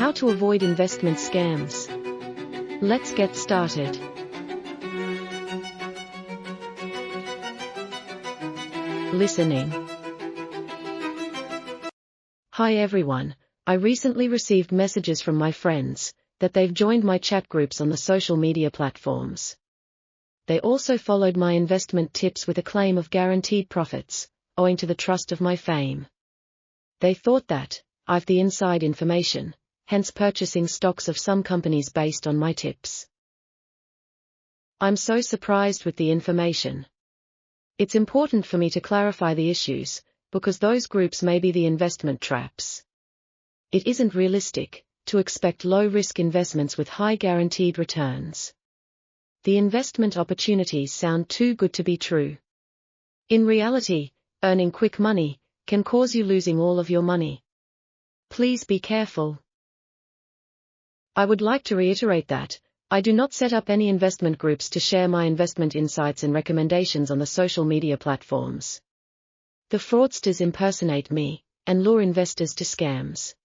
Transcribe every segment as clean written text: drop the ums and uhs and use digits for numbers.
How to avoid investment scams. Let's get started. Listening. Hi everyone, I recently received messages from my friends that they've joined my chat groups on the social media platforms. They also followed my investment tips with a claim of guaranteed profits, owing to the trust of my fame. They thought that I've the inside information, hence purchasing stocks of some companies based on my tips. I'm so surprised with the information. It's important for me to clarify the issues, because those groups may be the investment traps. It isn't realistic to expect low-risk investments with high guaranteed returns. The investment opportunities sound too good to be true. In reality, earning quick money can cause you losing all of your money. Please be careful. I would like to reiterate that I do not set up any investment groups to share my investment insights and recommendations on the social media platforms. The fraudsters impersonate me and lure investors to scams.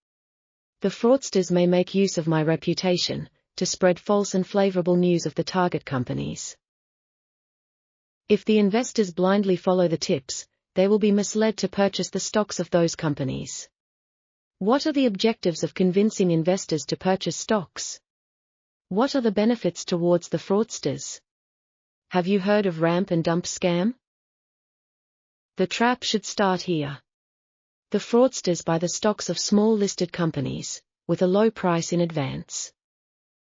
The fraudsters may make use of my reputation to spread false and favorable news of the target companies. If the investors blindly follow the tips, they will be misled to purchase the stocks of those companies. What are the objectives of convincing investors to purchase stocks? What are the benefits towards the fraudsters? Have you heard of ramp and dump scam? The trap should start here. The fraudsters buy the stocks of small listed companies, with a low price in advance.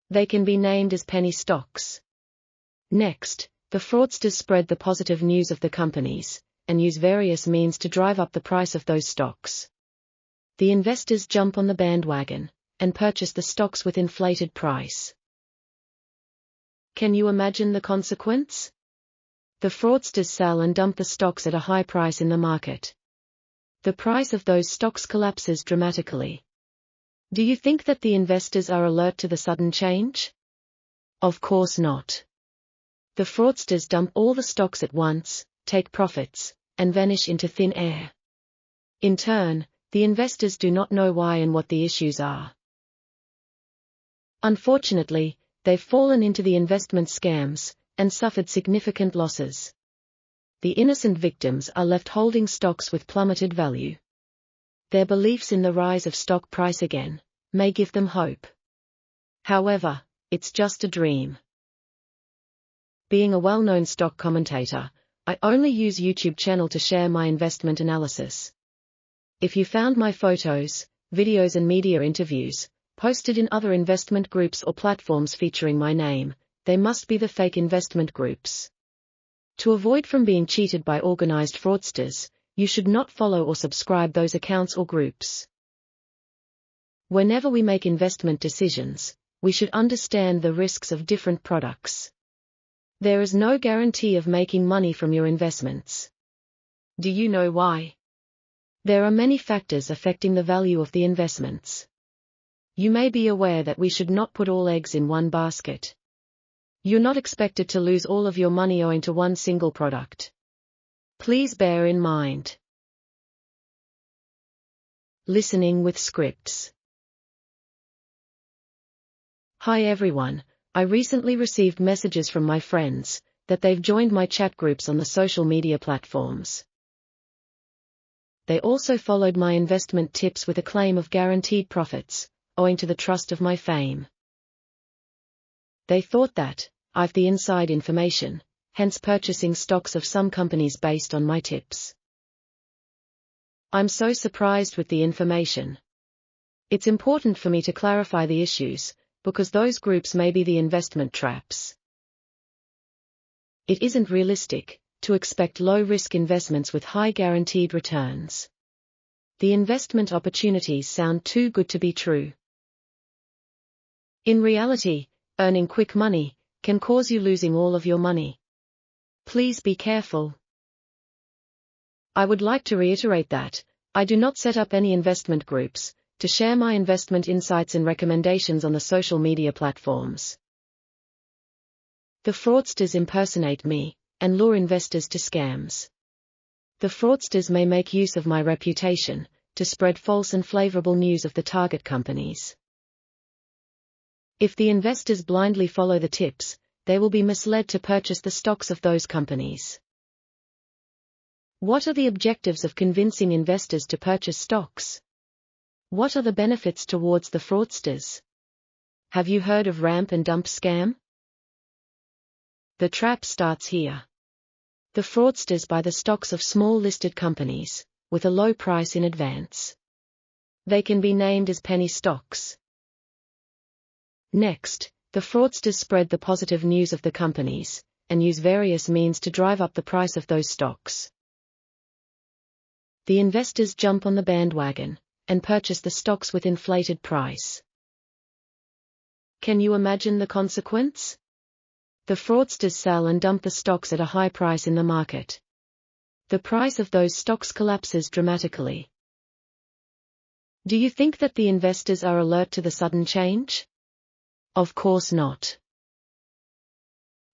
They can be named as penny stocks. Next, the fraudsters spread the positive news of the companies, and use various means to drive up the price of those stocks. The investors jump on the bandwagon, and purchase the stocks with inflated price. Can you imagine the consequence? The fraudsters sell and dump the stocks at a high price in the market. The price of those stocks collapses dramatically. Do you think that the investors are alert to the sudden change? Of course not. The fraudsters dump all the stocks at once, take profits, and vanish into thin air. In turn, the investors do not know why and what the issues are. Unfortunately, they've fallen into the investment scams and suffered significant losses. The innocent victims are left holding stocks with plummeted value. Their beliefs in the rise of stock price again may give them hope. However, it's just a dream. Being a well-known stock commentator, I only use YouTube channel to share my investment analysis. If you found my photos, videos and media interviews posted in other investment groups or platforms featuring my name, they must be the fake investment groups. To avoid from being cheated by organized fraudsters, you should not follow or subscribe those accounts or groups. Whenever we make investment decisions, we should understand the risks of different products. There is no guarantee of making money from your investments. Do you know why? There are many factors affecting the value of the investments. You may be aware that we should not put all eggs in one basket. You're not expected to lose all of your money owing to one single product. Please bear in mind. Listening with scripts. Hi everyone, I recently received messages from my friends that they've joined my chat groups on the social media platforms. They also followed my investment tips with a claim of guaranteed profits, owing to the trust of my fame. They thought that I've the inside information, hence purchasing stocks of some companies based on my tips. I'm so surprised with the information. It's important for me to clarify the issues, because those groups may be the investment traps. It isn't realistic to expect low-risk investments with high guaranteed returns. The investment opportunities sound too good to be true. In reality, earning quick money can cause you losing all of your money. Please be careful. I would like to reiterate that I do not set up any investment groups to share my investment insights and recommendations on the social media platforms. The fraudsters impersonate me and lure investors to scams. The fraudsters may make use of my reputation to spread false and favorable news of the target companies. If the investors blindly follow the tips, they will be misled to purchase the stocks of those companies. What are the objectives of convincing investors to purchase stocks? What are the benefits towards the fraudsters? Have you heard of ramp and dump scam? The trap starts here. The fraudsters buy the stocks of small listed companies, with a low price in advance. They can be named as penny stocks. Next, the fraudsters spread the positive news of the companies, and use various means to drive up the price of those stocks. The investors jump on the bandwagon, and purchase the stocks with inflated price. Can you imagine the consequence? The fraudsters sell and dump the stocks at a high price in the market. The price of those stocks collapses dramatically. Do you think that the investors are alert to the sudden change? Of course not.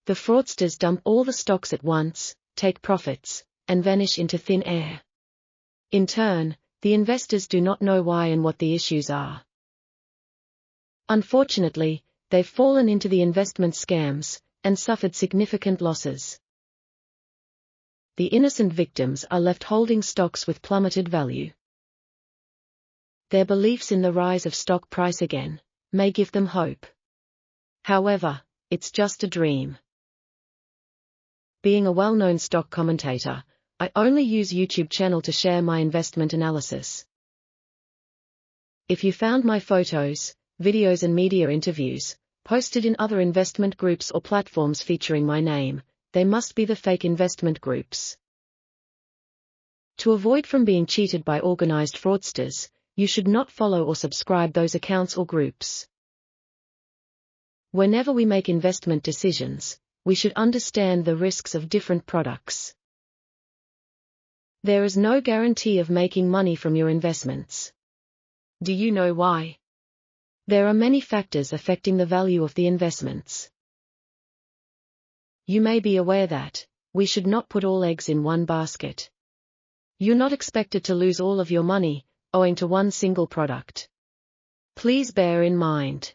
The fraudsters dump all the stocks at once, take profits, and vanish into thin air. In turn, the investors do not know why and what the issues are. Unfortunately, they've fallen into the investment scams, and suffered significant losses. The innocent victims are left holding stocks with plummeted value. Their beliefs in the rise of stock price again may give them hope. However, it's just a dream. Being a well-known stock commentator, I only use YouTube channel to share my investment analysis. If you found my photos, videos and media interviews posted in other investment groups or platforms featuring my name, they must be the fake investment groups. To avoid from being cheated by organized fraudsters, you should not follow or subscribe those accounts or groups. Whenever we make investment decisions, we should understand the risks of different products. There is no guarantee of making money from your investments. Do you know why? There are many factors affecting the value of the investments. You may be aware that we should not put all eggs in one basket. You're not expected to lose all of your money owing to one single product. Please bear in mind.